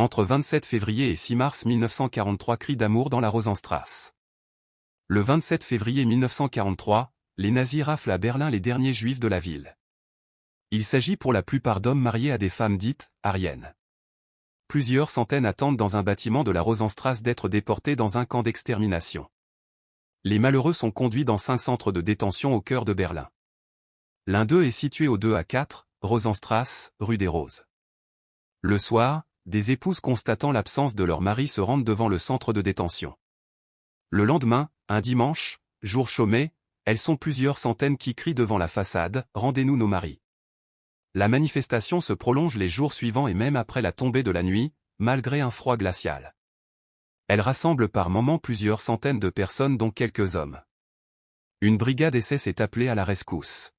Entre 27 février et 6 mars 1943, cri d'amour dans la Rosenstraße. Le 27 février 1943, les nazis raflent à Berlin les derniers juifs de la ville. Il s'agit pour la plupart d'hommes mariés à des femmes dites aryennes. Plusieurs centaines attendent dans un bâtiment de la Rosenstraße d'être déportés dans un camp d'extermination. Les malheureux sont conduits dans 5 centres de détention au cœur de Berlin. L'un d'eux est situé au 2 à 4, Rosenstraße, rue des Roses. Le soir, des épouses constatant l'absence de leur mari se rendent devant le centre de détention. Le lendemain, un dimanche, jour chômé, elles sont plusieurs centaines qui crient devant la façade « Rendez-nous nos maris ». La manifestation se prolonge les jours suivants et même après la tombée de la nuit, malgré un froid glacial. Elle rassemble par moments plusieurs centaines de personnes dont quelques hommes. Une brigade SS est appelée à la rescousse.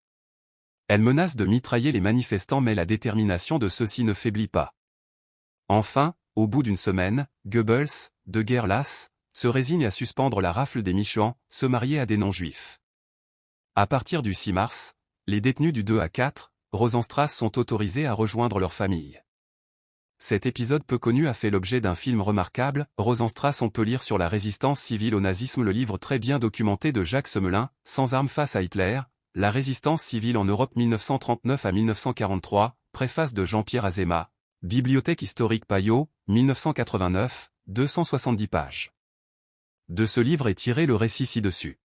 Elle menace de mitrailler les manifestants mais la détermination de ceux-ci ne faiblit pas. Enfin, au bout d'une semaine, Goebbels, de guerre lasse, se résigne à suspendre la rafle des Michoans, se marier à des non-juifs. À partir du 6 mars, les détenus du 2 à 4, Rosenstraße sont autorisés à rejoindre leur famille. Cet épisode peu connu a fait l'objet d'un film remarquable, Rosenstraße. On peut lire sur la résistance civile au nazisme le livre très bien documenté de Jacques Semelin, Sans armes face à Hitler, la résistance civile en Europe 1939 à 1943, préface de Jean-Pierre Azéma, Bibliothèque historique Payot, 1989, 270 pages. De ce livre est tiré le récit ci-dessus.